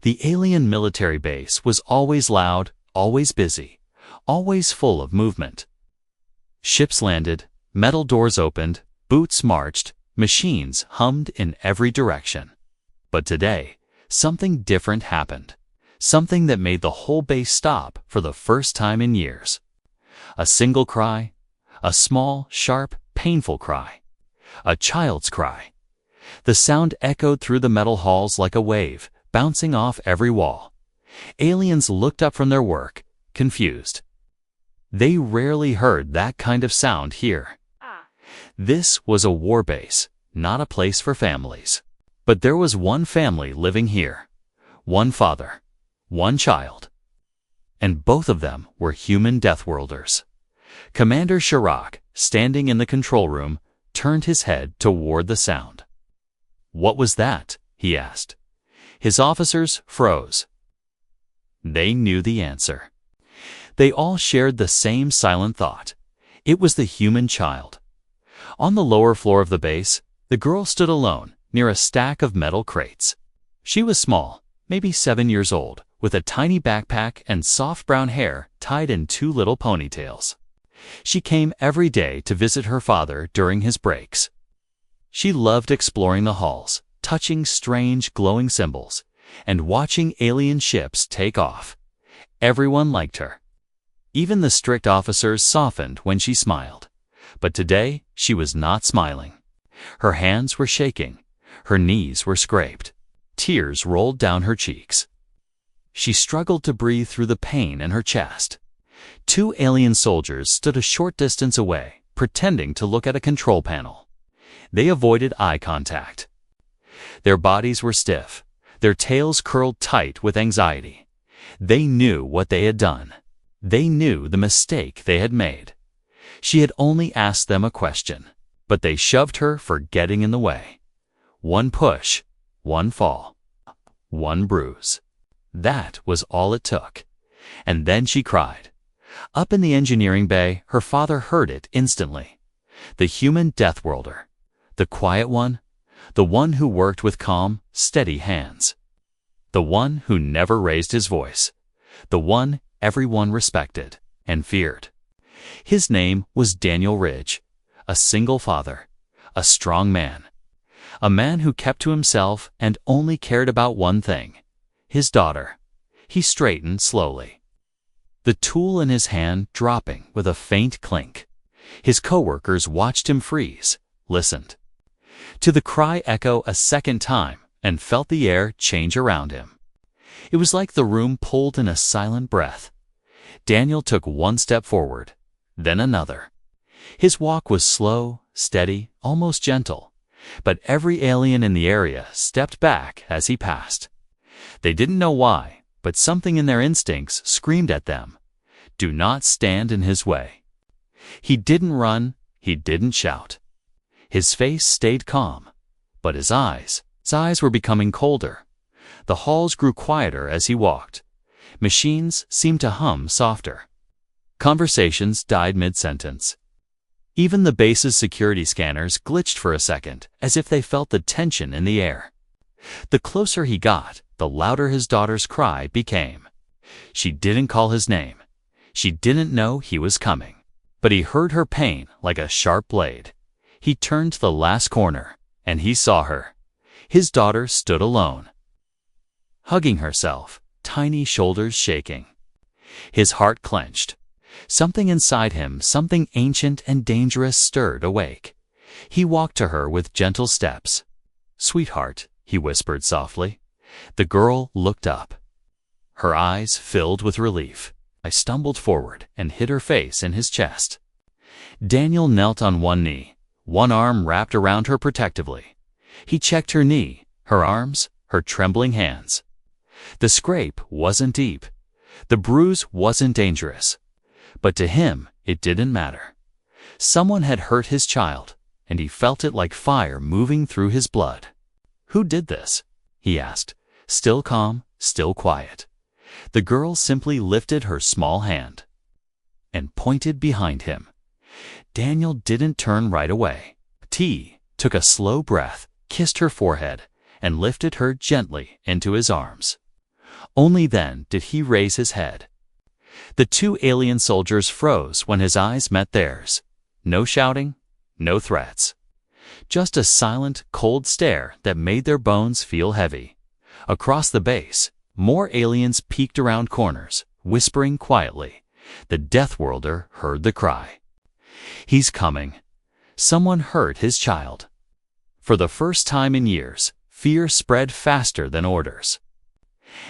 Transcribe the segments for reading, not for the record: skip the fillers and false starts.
The alien military base was always loud, always busy, always full of movement. Ships landed, metal doors opened, boots marched, machines hummed in every direction. But today, something different happened. Something that made the whole base stop for the first time in years. A single cry, a small, sharp, painful cry. A child's cry. The sound echoed through the metal halls like a wave, bouncing off every wall. Aliens looked up from their work, confused. They rarely heard that kind of sound here. This was a war base, not a place for families. But there was one family living here. One father. One child. And both of them were human Deathworlders. Commander Chirac, standing in the control room, turned his head toward the sound. "What was that?" he asked. His officers froze. They knew the answer. They all shared the same silent thought. It was the human child. On the lower floor of the base, the girl stood alone near a stack of metal crates. She was small, maybe 7 years old, with a tiny backpack and soft brown hair tied in 2 little ponytails. She came every day to visit her father during his breaks. She loved exploring the halls, touching strange glowing symbols, and watching alien ships take off. Everyone liked her. Even the strict officers softened when she smiled. But today, she was not smiling. Her hands were shaking. Her knees were scraped. Tears rolled down her cheeks. She struggled to breathe through the pain in her chest. 2 alien soldiers stood a short distance away, pretending to look at a control panel. They avoided eye contact. Their bodies were stiff, their tails curled tight with anxiety. They knew what they had done. They knew the mistake they had made. She had only asked them a question, but they shoved her for getting in the way. One push, one fall, one bruise. That was all it took. And then she cried. Up in the engineering bay, her father heard it instantly. The human Deathworlder. The quiet one. The one who worked with calm, steady hands. The one who never raised his voice. The one everyone respected and feared. His name was Daniel Ridge, a single father, a strong man. A man who kept to himself and only cared about one thing. His daughter. He straightened slowly. The tool in his hand dropping with a faint clink. His coworkers watched him freeze, listened. To the cry echo a second time and felt the air change around him. It was like the room pulled in a silent breath. Daniel took one step forward, then another. His walk was slow, steady, almost gentle, but every alien in the area stepped back as he passed. They didn't know why, but something in their instincts screamed at them. Do not stand in his way. He didn't run, he didn't shout. His face stayed calm, but his eyes were becoming colder. The halls grew quieter as he walked. Machines seemed to hum softer. Conversations died mid-sentence. Even the base's security scanners glitched for a second, as if they felt the tension in the air. The closer he got, the louder his daughter's cry became. She didn't call his name. She didn't know he was coming. But he heard her pain like a sharp blade. He turned to the last corner, and he saw her. His daughter stood alone, hugging herself, tiny shoulders shaking. His heart clenched. Something inside him, something ancient and dangerous, stirred awake. He walked to her with gentle steps. "Sweetheart," he whispered softly. The girl looked up. Her eyes filled with relief. I stumbled forward and hid her face in his chest. Daniel knelt on one knee, one arm wrapped around her protectively. He checked her knee, her arms, her trembling hands. The scrape wasn't deep. The bruise wasn't dangerous. But to him, it didn't matter. Someone had hurt his child, and he felt it like fire moving through his blood. "Who did this?" he asked, still calm, still quiet. The girl simply lifted her small hand and pointed behind him. Daniel didn't turn right away. T took a slow breath, kissed her forehead, and lifted her gently into his arms. Only then did he raise his head. The two alien soldiers froze when his eyes met theirs. No shouting, no threats. Just a silent, cold stare that made their bones feel heavy. Across the base, more aliens peeked around corners, whispering quietly. The Deathworlder heard the cry. He's coming. Someone hurt his child. For the first time in years, fear spread faster than orders.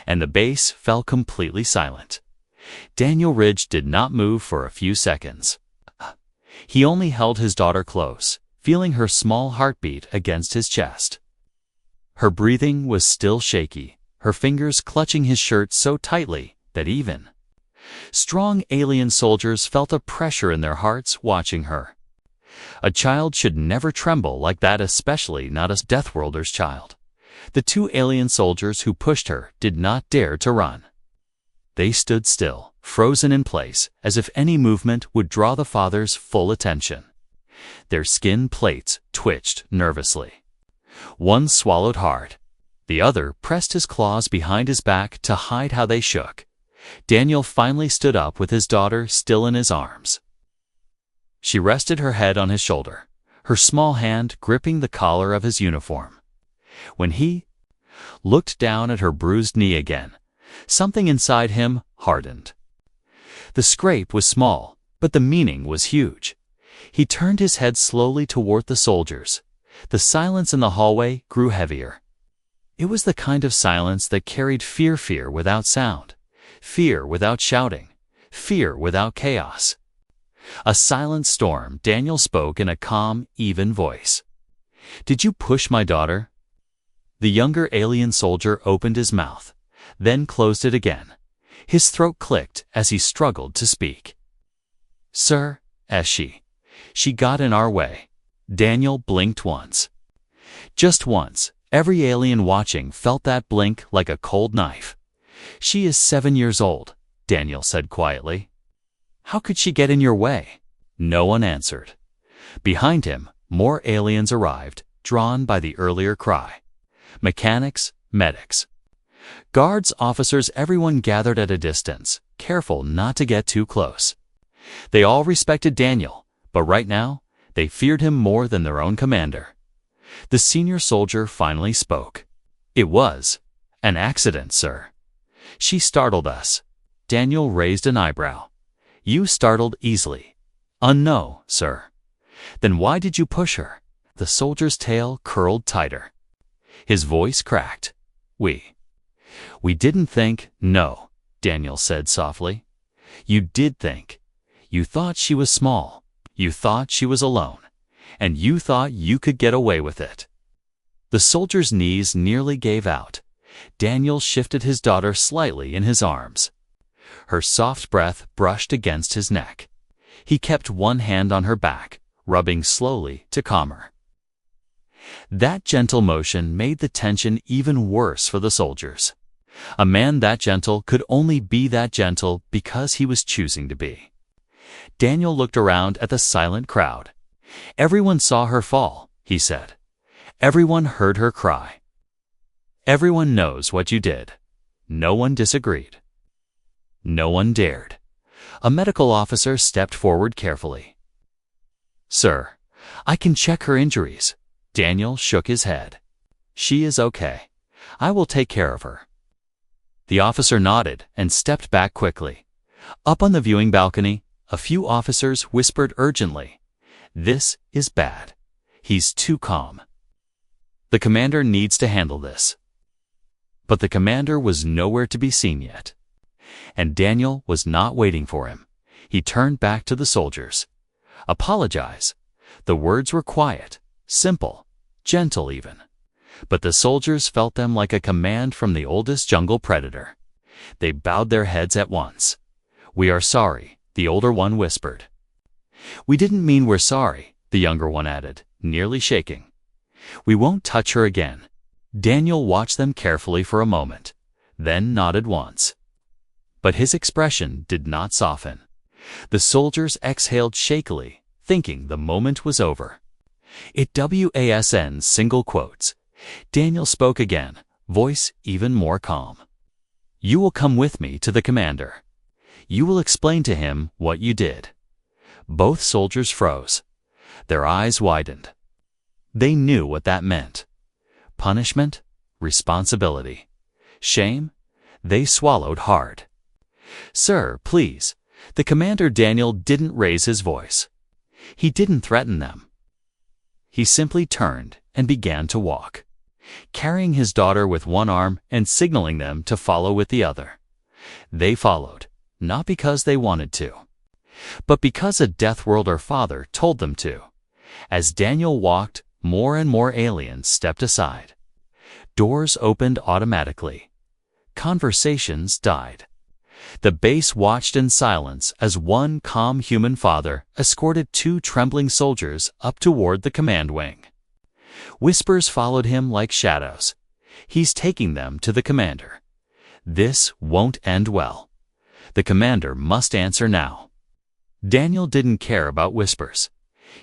And the base fell completely silent. Daniel Ridge did not move for a few seconds. He only held his daughter close, feeling her small heartbeat against his chest. Her breathing was still shaky, her fingers clutching his shirt so tightly that even strong alien soldiers felt a pressure in their hearts watching her. A child should never tremble like that, especially not a Deathworlder's child. The two alien soldiers who pushed her did not dare to run. They stood still, frozen in place, as if any movement would draw the father's full attention. Their skin plates twitched nervously. One swallowed hard. The other pressed his claws behind his back to hide how they shook. Daniel finally stood up with his daughter still in his arms. She rested her head on his shoulder, her small hand gripping the collar of his uniform. When he looked down at her bruised knee again, something inside him hardened. The scrape was small, but the meaning was huge. He turned his head slowly toward the soldiers. The silence in the hallway grew heavier. It was the kind of silence that carried fear without sound, fear without shouting, fear without chaos. A silent storm. Daniel spoke in a calm, even voice. "Did you push my daughter?" The younger alien soldier opened his mouth, then closed it again. His throat clicked as he struggled to speak. "Sir, she got in our way." Daniel blinked once. Just once, every alien watching felt that blink like a cold knife. "She is 7 years old," Daniel said quietly. "How could she get in your way?" No one answered. Behind him, more aliens arrived, drawn by the earlier cry. Mechanics, medics, guards, officers, everyone gathered at a distance, careful not to get too close. They all respected Daniel, but right now, they feared him more than their own commander. The senior soldier finally spoke. "It was an accident, sir. She startled us." Daniel raised an eyebrow. "You startled easily." "No, sir." "Then why did you push her?" The soldier's tail curled tighter. His voice cracked. We didn't think." "No," Daniel said softly. "You did think. You thought she was small. You thought she was alone. And you thought you could get away with it." The soldier's knees nearly gave out. Daniel shifted his daughter slightly in his arms. Her soft breath brushed against his neck. He kept one hand on her back, rubbing slowly to calm her. That gentle motion made the tension even worse for the soldiers. A man that gentle could only be that gentle because he was choosing to be. Daniel looked around at the silent crowd. "Everyone saw her fall," he said. "Everyone heard her cry. Everyone knows what you did." No one disagreed. No one dared. A medical officer stepped forward carefully. "Sir, I can check her injuries." Daniel shook his head. "She is okay. I will take care of her." The officer nodded and stepped back quickly. Up on the viewing balcony, a few officers whispered urgently, "This is bad. He's too calm. The commander needs to handle this." But the commander was nowhere to be seen yet. And Daniel was not waiting for him. He turned back to the soldiers. "Apologize." The words were quiet, simple, gentle even. But the soldiers felt them like a command from the oldest jungle predator. They bowed their heads at once. "We are sorry," the older one whispered. "We didn't mean we're sorry," the younger one added, nearly shaking. "We won't touch her again." Daniel watched them carefully for a moment, then nodded once. But his expression did not soften. The soldiers exhaled shakily, thinking the moment was over. It wasn't single quotes. Daniel spoke again, voice even more calm. You will come with me to the commander. You will explain to him what you did." Both soldiers froze. Their eyes widened. They knew what that meant. Punishment, responsibility, shame. They swallowed hard. "Sir, please." The commander Daniel didn't raise his voice. He didn't threaten them. He simply turned and began to walk, carrying his daughter with one arm and signaling them to follow with the other. They followed, not because they wanted to, but because a Deathworlder father told them to. As Daniel walked, more and more aliens stepped aside. Doors opened automatically. Conversations died. The base watched in silence as one calm human father escorted two trembling soldiers up toward the command wing. Whispers followed him like shadows. "He's taking them to the commander. This won't end well. The commander must answer now." Daniel didn't care about whispers.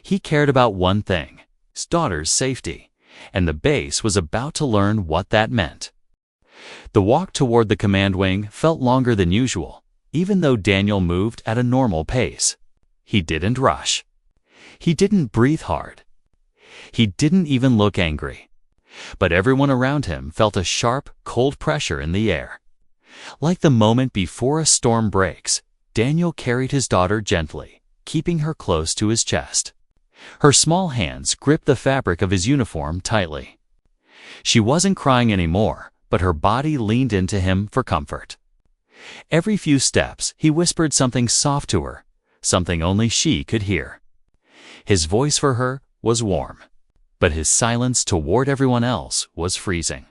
He cared about one thing: his daughter's safety, and the base was about to learn what that meant. The walk toward the command wing felt longer than usual, even though Daniel moved at a normal pace. He didn't rush. He didn't breathe hard. He didn't even look angry. But everyone around him felt a sharp, cold pressure in the air. Like the moment before a storm breaks, Daniel carried his daughter gently, keeping her close to his chest. Her small hands gripped the fabric of his uniform tightly. She wasn't crying anymore, but her body leaned into him for comfort. Every few steps, he whispered something soft to her, something only she could hear. His voice for her was warm, but his silence toward everyone else was freezing.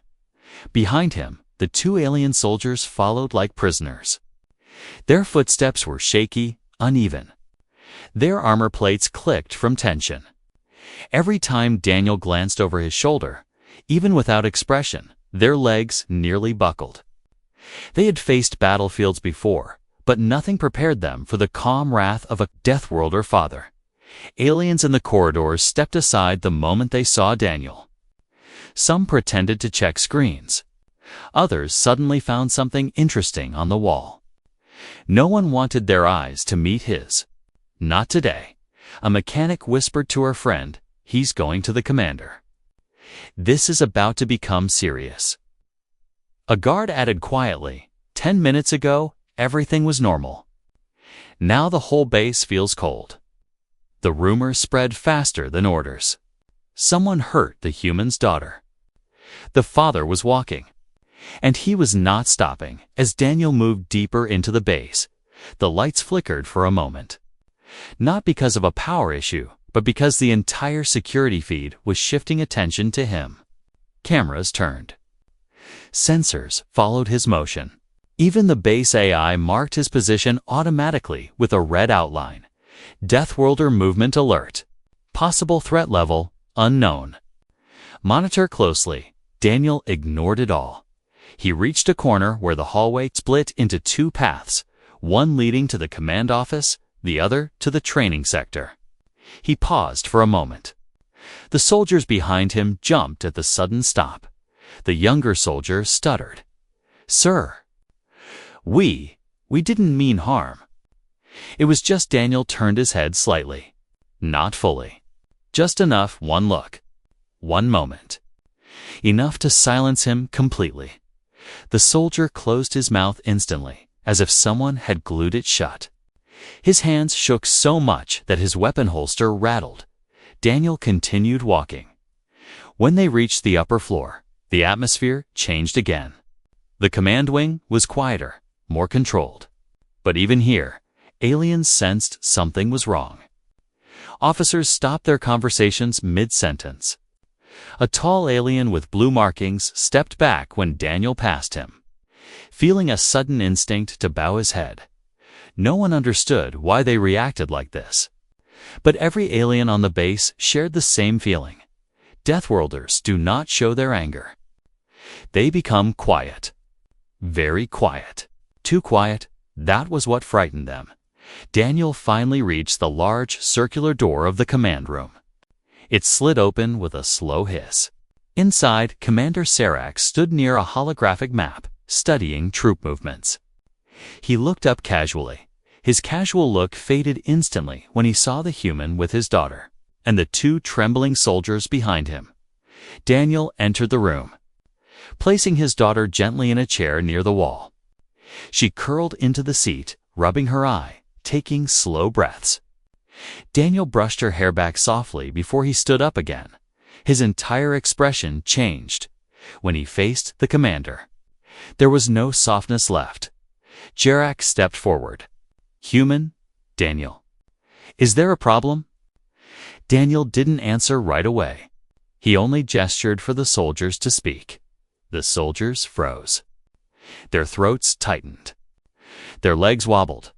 Behind him, the two alien soldiers followed like prisoners. Their footsteps were shaky, uneven. Their armor plates clicked from tension. Every time Daniel glanced over his shoulder, even without expression, their legs nearly buckled. They had faced battlefields before, but nothing prepared them for the calm wrath of a Deathworlder father. Aliens in the corridors stepped aside the moment they saw Daniel. Some pretended to check screens. Others suddenly found something interesting on the wall. No one wanted their eyes to meet his. Not today. A mechanic whispered to her friend, "He's going to the commander." This is about to become serious. A guard added quietly, 10 minutes ago, everything was normal. Now the whole base feels cold. The rumors spread faster than orders. Someone hurt the human's daughter. The father was walking, and he was not stopping. As Daniel moved deeper into the base, the lights flickered for a moment. Not because of a power issue, but because the entire security feed was shifting attention to him. Cameras turned. Sensors followed his motion. Even the base AI marked his position automatically with a red outline. Deathworlder movement alert. Possible threat level, unknown. Monitor closely. Daniel ignored it all. He reached a corner where the hallway split into two paths, one leading to the command office, the other to the training sector. He paused for a moment. The soldiers behind him jumped at the sudden stop. The younger soldier stuttered. "Sir, we didn't mean harm." It was just Daniel turned his head slightly. Not fully. Just enough, one look. One moment. Enough to silence him completely. The soldier closed his mouth instantly, as if someone had glued it shut. His hands shook so much that his weapon holster rattled. Daniel continued walking. When they reached the upper floor, the atmosphere changed again. The command wing was quieter, more controlled. But even here, aliens sensed something was wrong. Officers stopped their conversations mid-sentence. A tall alien with blue markings stepped back when Daniel passed him, feeling a sudden instinct to bow his head. No one understood why they reacted like this. But every alien on the base shared the same feeling. Deathworlders do not show their anger. They become quiet. Very quiet. Too quiet, that was what frightened them. Daniel finally reached the large, circular door of the command room. It slid open with a slow hiss. Inside, Commander Serac stood near a holographic map, studying troop movements. He looked up casually. His casual look faded instantly when he saw the human with his daughter and the two trembling soldiers behind him. Daniel entered the room, placing his daughter gently in a chair near the wall. She curled into the seat, rubbing her eye, taking slow breaths. Daniel brushed her hair back softly before he stood up again. His entire expression changed when he faced the commander. There was no softness left. Jarak stepped forward. "Human, Daniel. Is there a problem?" Daniel didn't answer right away. He only gestured for the soldiers to speak. The soldiers froze. Their throats tightened. Their legs wobbled.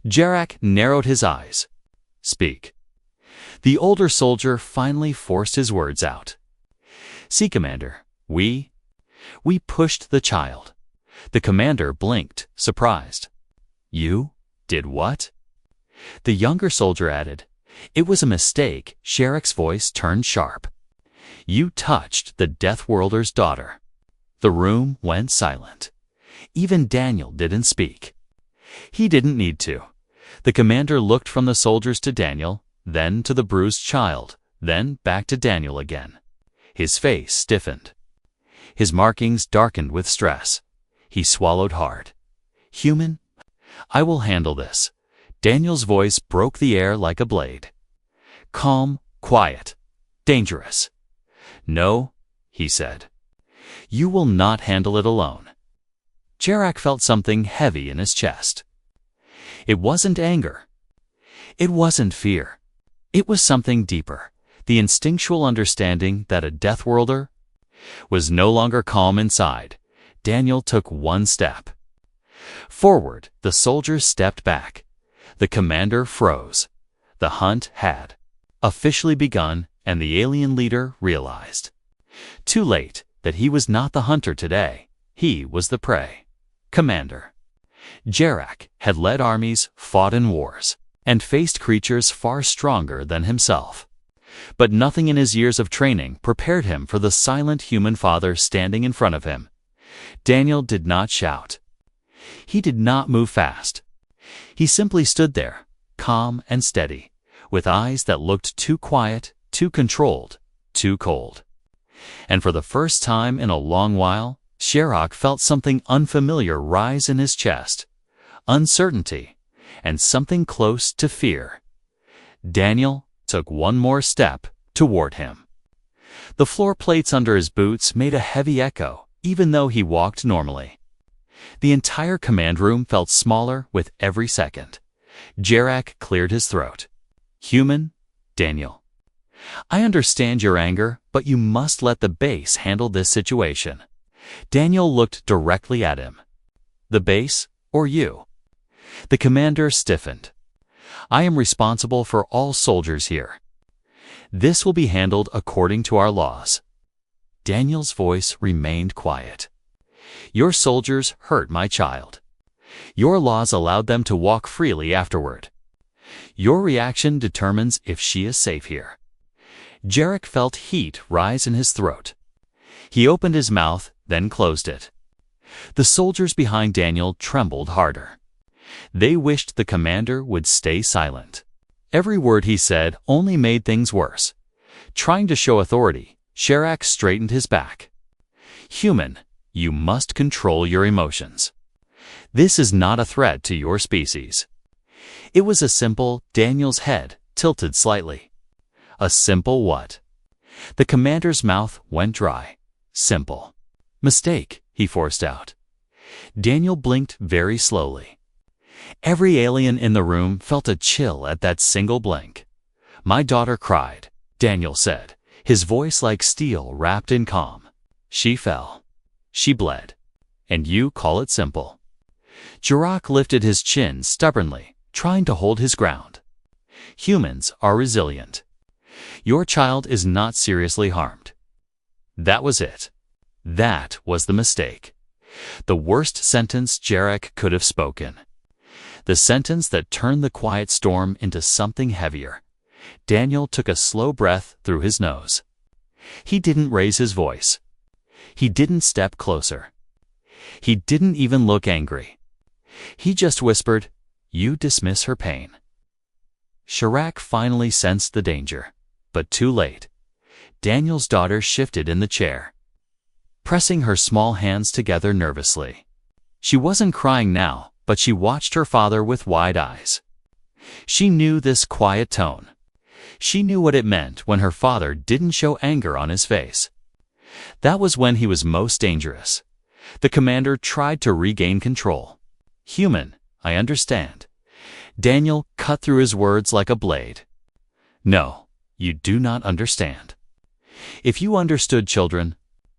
Jarak narrowed his eyes. "Speak." The older soldier finally forced his words out. "See, Commander, we pushed the child." The commander blinked, surprised. "You did what?" The younger soldier added. "It was a mistake." Jarak's voice turned sharp. "You touched the Deathworlder's daughter." The room went silent. Even Daniel didn't speak. He didn't need to. The commander looked from the soldiers to Daniel, then to the bruised child, then back to Daniel again. His face stiffened. His markings darkened with stress. He swallowed hard. "Human, I will handle this." Daniel's voice broke the air like a blade. "Calm, quiet, dangerous." "No," he said. "You will not handle it alone." Jarak felt something heavy in his chest. It wasn't anger. It wasn't fear. It was something deeper, the instinctual understanding that a Deathworlder was no longer calm inside. Daniel took one step forward. The soldiers stepped back. The commander froze. The hunt had officially begun, and the alien leader realized, too late, that he was not the hunter today. He was the prey. Commander Jarak had led armies, fought in wars, and faced creatures far stronger than himself. But nothing in his years of training prepared him for the silent human father standing in front of him. Daniel did not shout. He did not move fast. He simply stood there, calm and steady, with eyes that looked too quiet, too controlled, too cold. And for the first time in a long while, Jarak felt something unfamiliar rise in his chest. Uncertainty, and something close to fear. Daniel took one more step toward him. The floor plates under his boots made a heavy echo, even though he walked normally. The entire command room felt smaller with every second. Jarak cleared his throat. "Human, Daniel. I understand your anger, but you must let the base handle this situation." Daniel looked directly at him. "The base, or you?" The commander stiffened. "I am responsible for all soldiers here. This will be handled according to our laws." Daniel's voice remained quiet. "Your soldiers hurt my child. Your laws allowed them to walk freely afterward. Your reaction determines if she is safe here." Jarak felt heat rise in his throat. He opened his mouth, then closed it. The soldiers behind Daniel trembled harder. They wished the commander would stay silent. Every word he said only made things worse. Trying to show authority, Jarak straightened his back. "Human, you must control your emotions. This is not a threat to your species." It was a simple. Daniel's head tilted slightly. A simple what? The commander's mouth went dry. Simple. "Mistake," he forced out. Daniel blinked very slowly. Every alien in the room felt a chill at that single blink. "My daughter cried," Daniel said, his voice like steel wrapped in calm. "She fell. She bled. And you call it simple." Jarak lifted his chin stubbornly, trying to hold his ground. "Humans are resilient. Your child is not seriously harmed." That was it. That was the mistake. The worst sentence Jarak could have spoken. The sentence that turned the quiet storm into something heavier. Daniel took a slow breath through his nose. He didn't raise his voice. He didn't step closer. He didn't even look angry. He just whispered, "You dismiss her pain." Chirac finally sensed the danger, but too late. Daniel's daughter shifted in the chair, pressing her small hands together nervously. She wasn't crying now, but she watched her father with wide eyes. She knew this quiet tone. She knew what it meant when her father didn't show anger on his face. That was when he was most dangerous. The commander tried to regain control. "Human, I understand." Daniel cut through his words like a blade. "No, you do not understand. If you understood, children,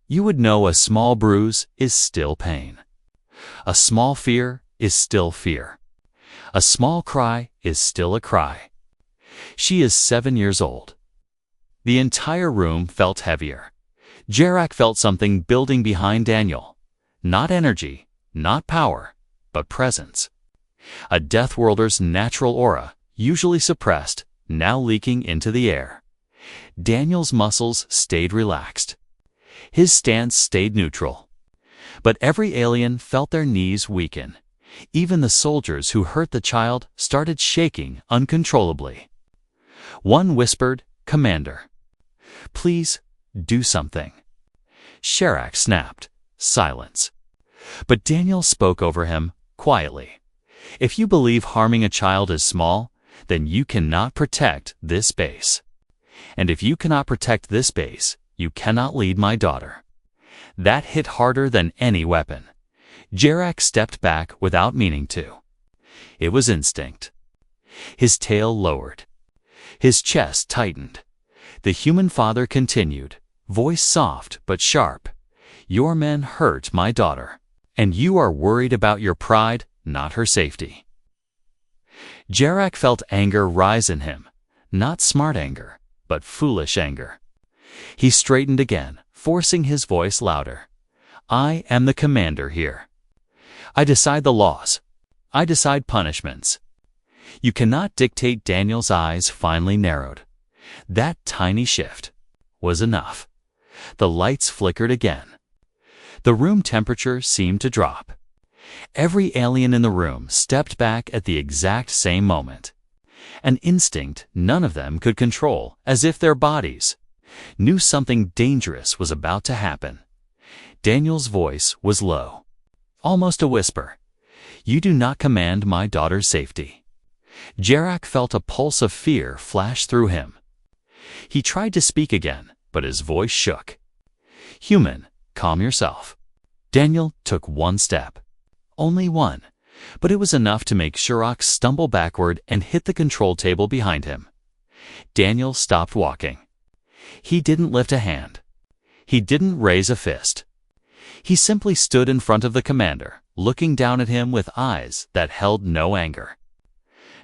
you would know a small bruise is still pain. A small fear is still fear. A small cry is still a cry." She is 7 years old. The entire room felt heavier. Chirac felt something building behind Daniel. Not energy, not power, but presence. A Deathworlder's natural aura, usually suppressed, now leaking into the air. Daniel's muscles stayed relaxed. His stance stayed neutral. But every alien felt their knees weaken. Even the soldiers who hurt the child started shaking uncontrollably. One whispered, "Commander, please do something." Chirac snapped, "Silence." But Daniel spoke over him, quietly. "If you believe harming a child is small, then you cannot protect this base. And if you cannot protect this base, you cannot lead my daughter." That hit harder than any weapon. Chirac stepped back without meaning to. It was instinct. His tail lowered. His chest tightened. The human father continued, voice soft but sharp. "Your men hurt my daughter, and you are worried about your pride, not her safety." Chirac felt anger rise in him, not smart anger, but foolish anger. He straightened again, forcing his voice louder. "I am the commander here. I decide the laws. I decide punishments. You cannot dictate." Daniel's eyes finally narrowed. That tiny shift was enough. The lights flickered again. The room temperature seemed to drop. Every alien in the room stepped back at the exact same moment. An instinct none of them could control, as if their bodies knew something dangerous was about to happen. Daniel's voice was low, almost a whisper. "You do not command my daughter's safety." Chirac felt a pulse of fear flash through him. He tried to speak again, but his voice shook. "Human, calm yourself." Daniel took one step. Only one, but it was enough to make Chirac stumble backward and hit the control table behind him. Daniel stopped walking. He didn't lift a hand. He didn't raise a fist. He simply stood in front of the commander, looking down at him with eyes that held no anger.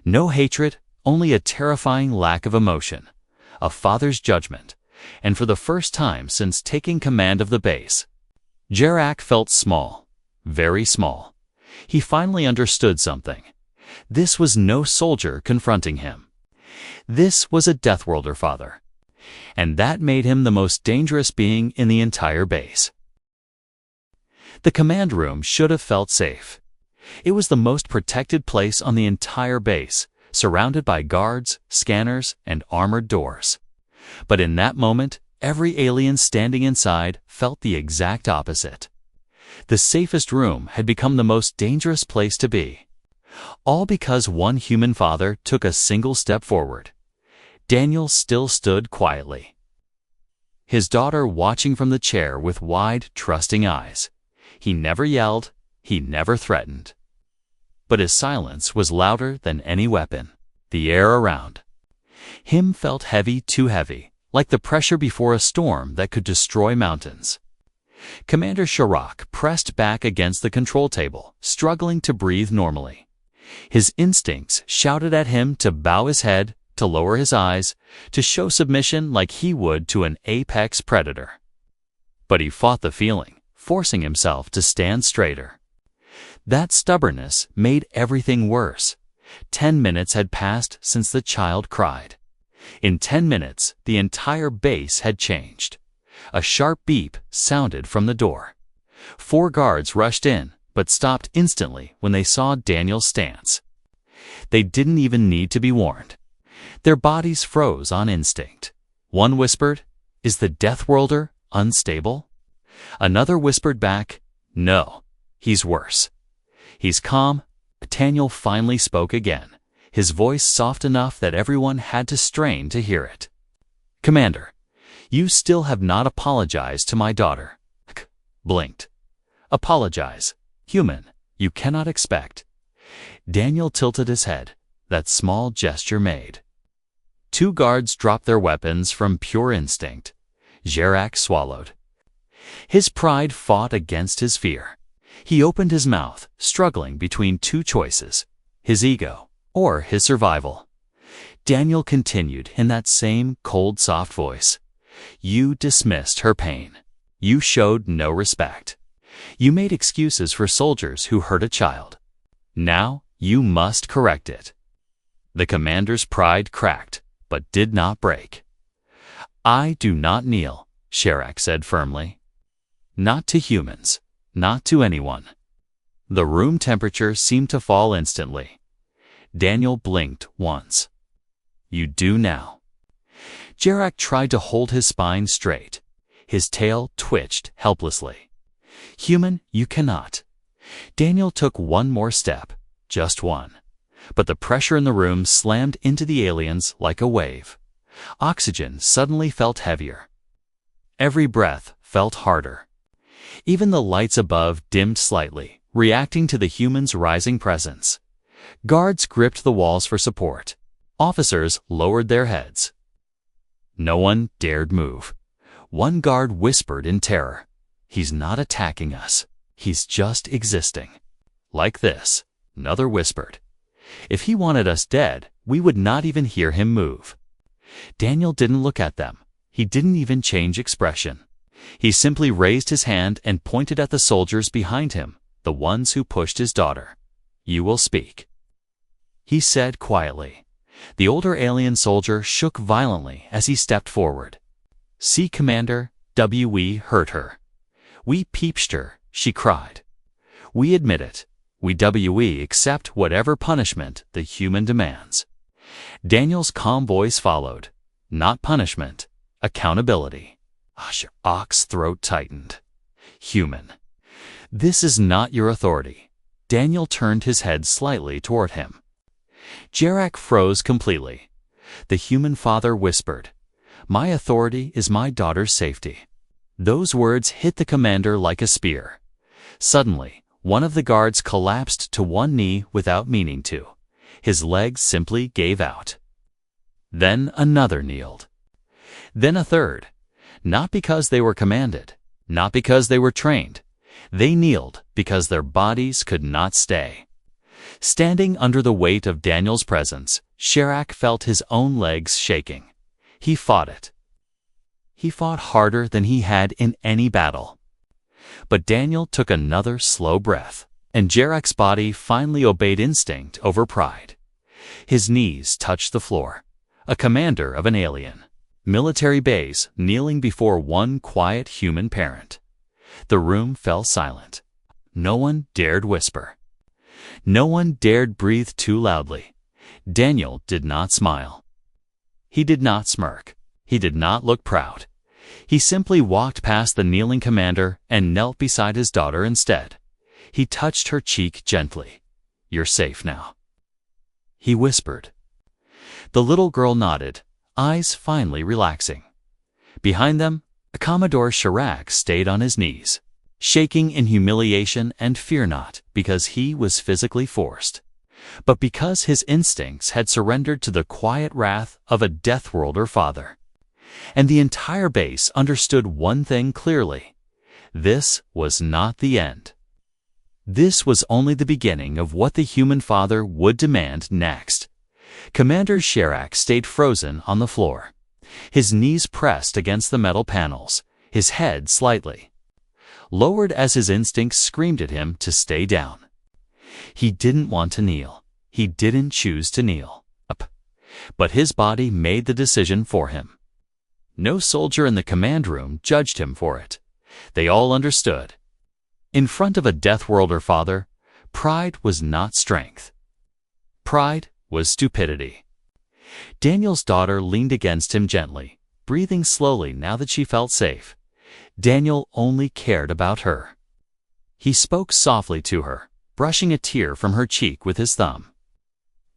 No hatred, only a terrifying lack of emotion, a father's judgment, and for the first time since taking command of the base, Chirac felt small, very small. He finally understood something. This was no soldier confronting him. This was a Deathworlder father, and that made him the most dangerous being in the entire base. The command room should have felt safe. It was the most protected place on the entire base, surrounded by guards, scanners, and armored doors. But in that moment, every alien standing inside felt the exact opposite. The safest room had become the most dangerous place to be. All because one human father took a single step forward. Daniel still stood quietly, his daughter watching from the chair with wide, trusting eyes. He never yelled, he never threatened. But his silence was louder than any weapon. The air around him felt heavy, too heavy, like the pressure before a storm that could destroy mountains. Commander Chirac pressed back against the control table, struggling to breathe normally. His instincts shouted at him to bow his head, to lower his eyes, to show submission like he would to an apex predator. But he fought the feeling, forcing himself to stand straighter. That stubbornness made everything worse. 10 minutes had passed since the child cried. In 10 minutes, the entire base had changed. A sharp beep sounded from the door. 4 guards rushed in, but stopped instantly when they saw Daniel's stance. They didn't even need to be warned. Their bodies froze on instinct. One whispered, "Is the Deathworlder unstable?" Another whispered back, "No, he's worse." "He's calm." Daniel finally spoke again, his voice soft enough that everyone had to strain to hear it. "Commander, you still have not apologized to my daughter." Blinked. "Apologize. Human, you cannot expect." Daniel tilted his head, that small gesture made. 2 guards dropped their weapons from pure instinct. Gerak swallowed. His pride fought against his fear. He opened his mouth, struggling between 2 choices, his ego or his survival. Daniel continued in that same cold, soft voice. "You dismissed her pain. You showed no respect. You made excuses for soldiers who hurt a child. Now you must correct it." The commander's pride cracked, but did not break. "I do not kneel," Gerak said firmly. "Not to humans. Not to anyone." The room temperature seemed to fall instantly. Daniel blinked once. "You do now." Gerak tried to hold his spine straight. His tail twitched helplessly. "Human, you cannot." Daniel took one more step, just one. But the pressure in the room slammed into the aliens like a wave. Oxygen suddenly felt heavier. Every breath felt harder. Even the lights above dimmed slightly, reacting to the humans' rising presence. Guards gripped the walls for support. Officers lowered their heads. No one dared move. One guard whispered in terror, "He's not attacking us. He's just existing." "Like this," another whispered. "If he wanted us dead, we would not even hear him move." Daniel didn't look at them. He didn't even change expression. He simply raised his hand and pointed at the soldiers behind him, the ones who pushed his daughter. "You will speak," he said quietly. The older alien soldier shook violently as he stepped forward. "See, Commander, we hurt her. We peeped her," she cried. "We admit it. We accept whatever punishment the human demands." Daniel's calm voice followed. "Not punishment, accountability." Ock's throat tightened. "Human, this is not your authority." Daniel turned his head slightly toward him. Gerak froze completely. The human father whispered, "My authority is my daughter's safety." Those words hit the commander like a spear. Suddenly, one of the guards collapsed to one knee without meaning to. His legs simply gave out. Then another kneeled. Then a third. Not because they were commanded, not because they were trained. They kneeled because their bodies could not stay. Standing under the weight of Daniel's presence, Gerak felt his own legs shaking. He fought it. He fought harder than he had in any battle. But Daniel took another slow breath, and Gerak's body finally obeyed instinct over pride. His knees touched the floor. A commander of an alien military base kneeling before one quiet human parent. The room fell silent. No one dared whisper. No one dared breathe too loudly. Daniel did not smile. He did not smirk. He did not look proud. He simply walked past the kneeling commander and knelt beside his daughter instead. He touched her cheek gently. "You're safe now," he whispered. The little girl nodded, eyes finally relaxing. Behind them, Commodore Gerak stayed on his knees, shaking in humiliation and fear, not because he was physically forced, but because his instincts had surrendered to the quiet wrath of a Deathworlder father. And the entire base understood one thing clearly. This was not the end. This was only the beginning of what the human father would demand next. Commander Gerak stayed frozen on the floor, his knees pressed against the metal panels, his head slightly lowered as his instincts screamed at him to stay down. He didn't want to kneel. He didn't choose to kneel. But his body made the decision for him. No soldier in the command room judged him for it. They all understood. In front of a Deathworlder father, pride was not strength. Pride was stupidity. Daniel's daughter leaned against him gently, breathing slowly now that she felt safe. Daniel only cared about her. He spoke softly to her, brushing a tear from her cheek with his thumb.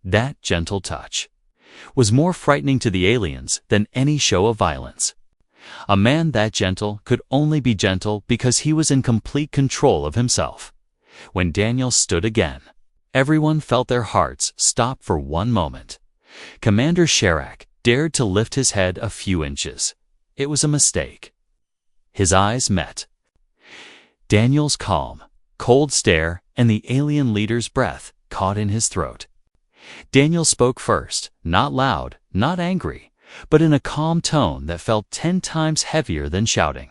That gentle touch was more frightening to the aliens than any show of violence. A man that gentle could only be gentle because he was in complete control of himself. When Daniel stood again, everyone felt their hearts stop for one moment. Commander Sherak dared to lift his head a few inches. It was a mistake. His eyes met Daniel's calm, cold stare, and the alien leader's breath caught in his throat. Daniel spoke first, not loud, not angry, but in a calm tone that felt 10 times heavier than shouting.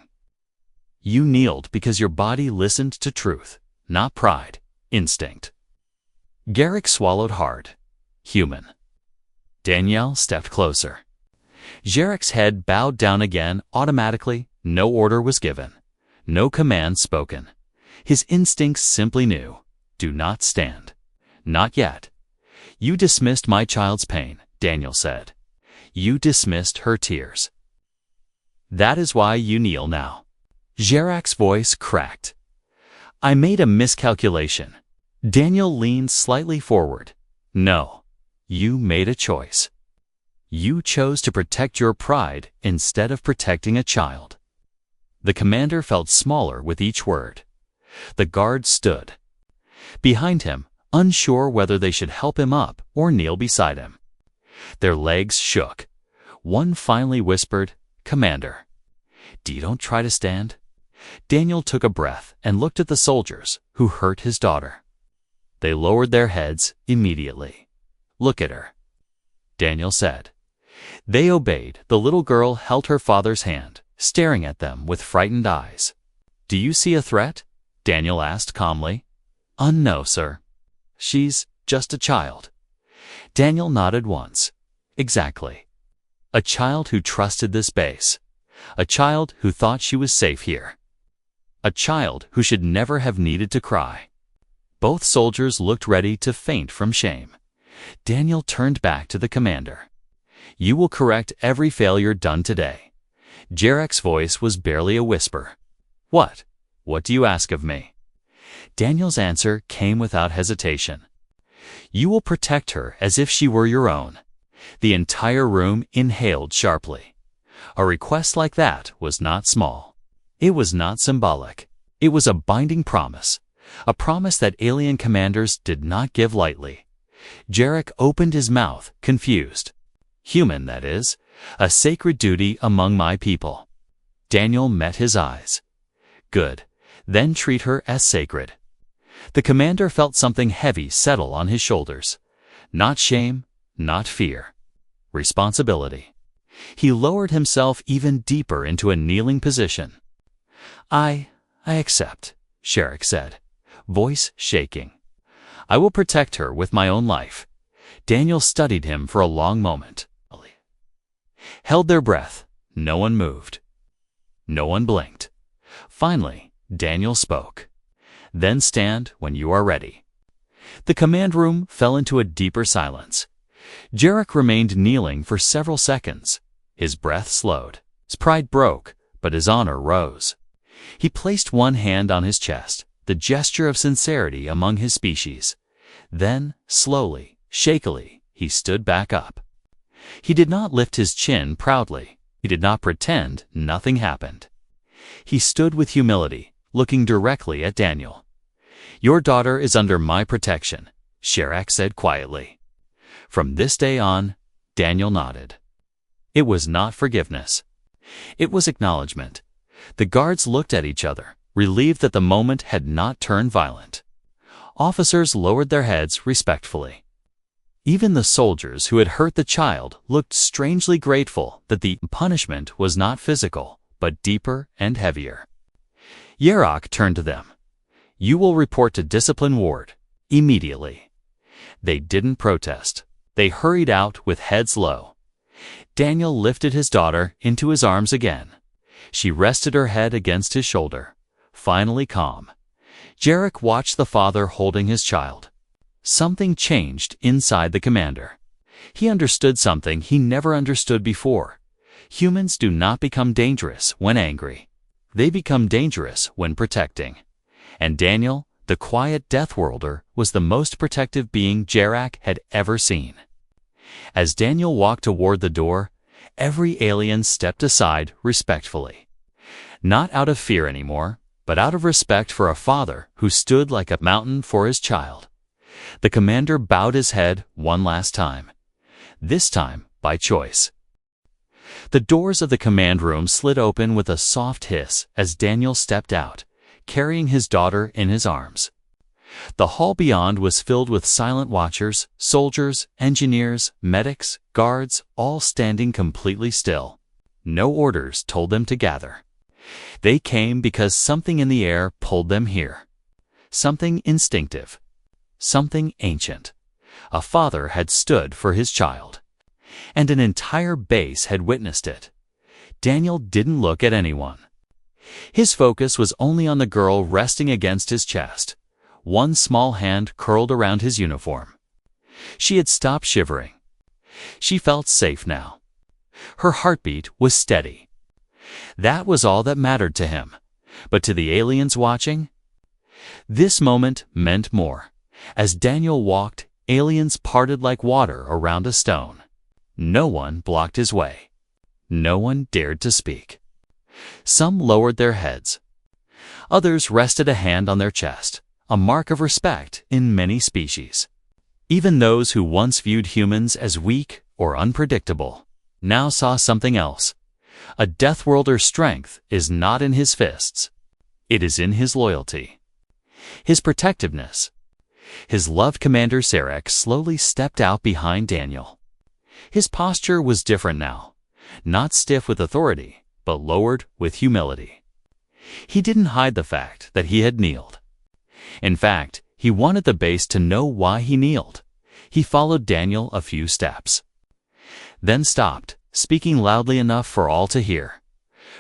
You kneeled because your body listened to truth, not pride, instinct. Garrick swallowed hard. Human. Danielle stepped closer. Jarek's head bowed down again automatically. No order was given. No command spoken. His instincts simply knew. Do not stand. Not yet. You dismissed my child's pain, Daniel said. You dismissed her tears. That is why you kneel now. Jarek's voice cracked. I made a miscalculation. Daniel leaned slightly forward. No. You made a choice. You chose to protect your pride instead of protecting a child. The commander felt smaller with each word. The guards stood behind him, unsure whether they should help him up or kneel beside him. Their legs shook. One finally whispered, Commander. Don't try to stand. Daniel took a breath and looked at the soldiers who hurt his daughter. They lowered their heads immediately. Look at her, Daniel said. They obeyed. The little girl held her father's hand, staring at them with frightened eyes. Do you see a threat? Daniel asked calmly. No, sir. She's just a child. Daniel nodded once. Exactly. A child who trusted this base. A child who thought she was safe here. A child who should never have needed to cry. Both soldiers looked ready to faint from shame. Daniel turned back to the commander. You will correct every failure done today. Jarek's voice was barely a whisper. What? What do you ask of me? Daniel's answer came without hesitation. You will protect her as if she were your own. The entire room inhaled sharply. A request like that was not small. It was not symbolic. It was a binding promise. A promise that alien commanders did not give lightly. Jarek opened his mouth, confused. Human, that is. A sacred duty among my people. Daniel met his eyes. Good. Then treat her as sacred. The commander felt something heavy settle on his shoulders. Not shame, not fear. Responsibility. He lowered himself even deeper into a kneeling position. I accept, Sherak said, voice shaking. I will protect her with my own life. Daniel studied him for a long moment. Held their breath. No one moved. No one blinked. Finally, Daniel spoke. Then stand when you are ready. The command room fell into a deeper silence. Jarek remained kneeling for several seconds. His breath slowed. His pride broke, but his honor rose. He placed one hand on his chest, the gesture of sincerity among his species. Then, slowly, shakily, he stood back up. He did not lift his chin proudly. He did not pretend nothing happened. He stood with humility, looking directly at Daniel. Your daughter is under my protection, Sherak said quietly. From this day on, Daniel nodded. It was not forgiveness. It was acknowledgement. The guards looked at each other, relieved that the moment had not turned violent. Officers lowered their heads respectfully. Even the soldiers who had hurt the child looked strangely grateful that the punishment was not physical, but deeper and heavier. Yerok turned to them. You will report to Discipline Ward, immediately. They didn't protest. They hurried out with heads low. Daniel lifted his daughter into his arms again. She rested her head against his shoulder, finally calm. Jarek watched the father holding his child. Something changed inside the commander. He understood something he never understood before. Humans do not become dangerous when angry. They become dangerous when protecting. And Daniel, the quiet Deathworlder, was the most protective being Jarek had ever seen. As Daniel walked toward the door, every alien stepped aside respectfully. Not out of fear anymore, but out of respect for a father who stood like a mountain for his child. The commander bowed his head one last time. This time by choice. The doors of the command room slid open with a soft hiss as Daniel stepped out, carrying his daughter in his arms. The hall beyond was filled with silent watchers, soldiers, engineers, medics, guards, all standing completely still. No orders told them to gather. They came because something in the air pulled them here. Something instinctive. Something ancient. A father had stood for his child. And an entire base had witnessed it. Daniel didn't look at anyone. His focus was only on the girl resting against his chest, one small hand curled around his uniform. She had stopped shivering. She felt safe now. Her heartbeat was steady. That was all that mattered to him. But to the aliens watching, this moment meant more. As Daniel walked, aliens parted like water around a stone. No one blocked his way. No one dared to speak. Some lowered their heads. Others rested a hand on their chest, a mark of respect in many species. Even those who once viewed humans as weak or unpredictable now saw something else. A Deathworlder's strength is not in his fists. It is in his loyalty. His protectiveness. His loved commander Sarek slowly stepped out behind Daniel. His posture was different now, not stiff with authority, but lowered with humility. He didn't hide the fact that he had kneeled. In fact, he wanted the base to know why he kneeled. He followed Daniel a few steps. Then stopped, speaking loudly enough for all to hear.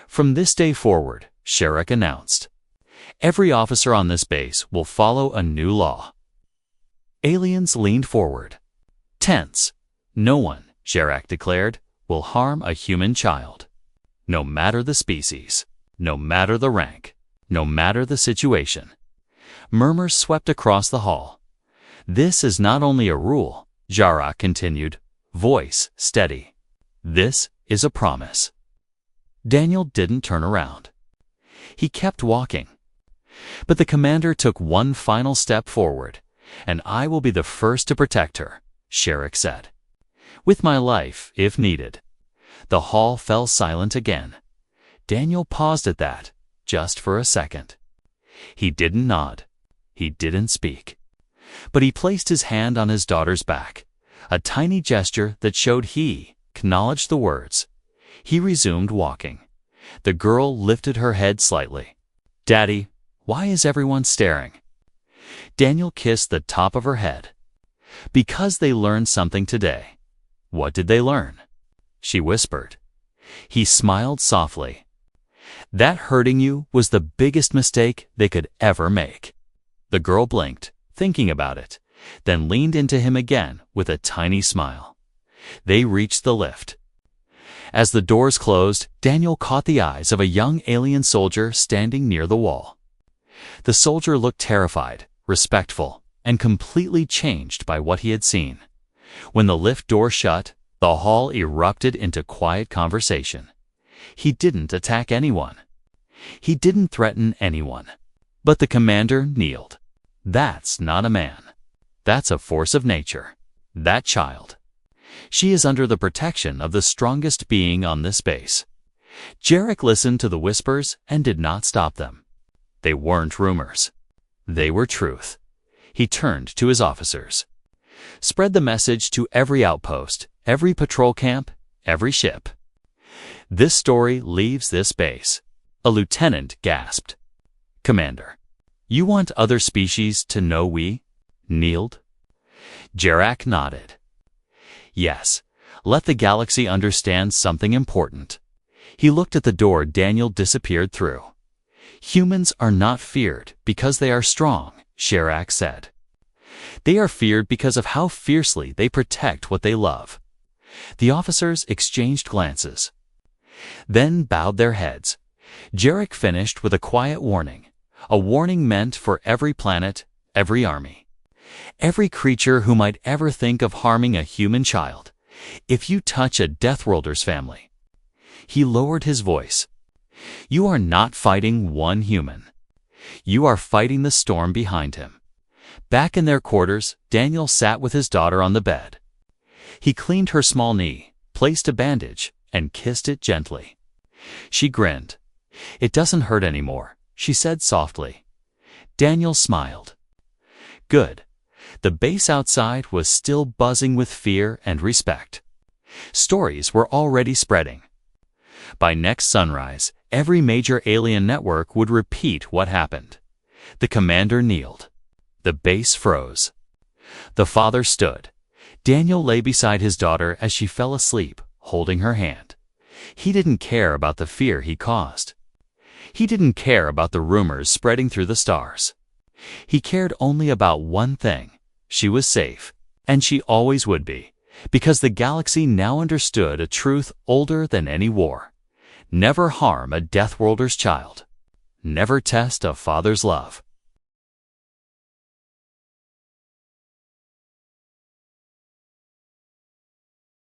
From this day forward, Sharek announced, every officer on this base will follow a new law. Aliens leaned forward. Tense. No one, Sharek declared, will harm a human child. No matter the species, no matter the rank, no matter the situation. Murmurs swept across the hall. This is not only a rule, Jarak continued, voice steady. This is a promise. Daniel didn't turn around. He kept walking. But the commander took one final step forward. And I will be the first to protect her, Sharek said. With my life, if needed. The hall fell silent again. Daniel paused at that, just for a second. He didn't nod. He didn't speak. But he placed his hand on his daughter's back, a tiny gesture that showed he acknowledged the words. He resumed walking. The girl lifted her head slightly. Daddy, why is everyone staring? Daniel kissed the top of her head. Because they learned something today. What did they learn? She whispered. He smiled softly. That hurting you was the biggest mistake they could ever make. The girl blinked, thinking about it, then leaned into him again with a tiny smile. They reached the lift. As the doors closed, Daniel caught the eyes of a young alien soldier standing near the wall. The soldier looked terrified, respectful, and completely changed by what he had seen. When the lift door shut, the hall erupted into quiet conversation. He didn't attack anyone. He didn't threaten anyone. But the commander kneeled. That's not a man. That's a force of nature. That child. She is under the protection of the strongest being on this base. Jarek listened to the whispers and did not stop them. They weren't rumors. They were truth. He turned to his officers. Spread the message to every outpost, every patrol camp, every ship. This story leaves this base. A lieutenant gasped. Commander, you want other species to know we kneeled? Jarek nodded. Yes, let the galaxy understand something important. He looked at the door Daniel disappeared through. Humans are not feared because they are strong, Sherak said. They are feared because of how fiercely they protect what they love. The officers exchanged glances, then bowed their heads. Jarek finished with a quiet warning, a warning meant for every planet, every army, every creature who might ever think of harming a human child. If you touch a Deathworlder's family. He lowered his voice. You are not fighting one human. You are fighting the storm behind him. Back in their quarters, Daniel sat with his daughter on the bed. He cleaned her small knee, placed a bandage, and kissed it gently. She grinned. It doesn't hurt anymore, she said softly. Daniel smiled. Good. The base outside was still buzzing with fear and respect. Stories were already spreading. By next sunrise, every major alien network would repeat what happened. The commander kneeled. The base froze. The father stood. Daniel lay beside his daughter as she fell asleep, holding her hand. He didn't care about the fear he caused. He didn't care about the rumors spreading through the stars. He cared only about one thing. She was safe, and she always would be, because the galaxy now understood a truth older than any war. Never harm a Deathworlder's child. Never test a father's love.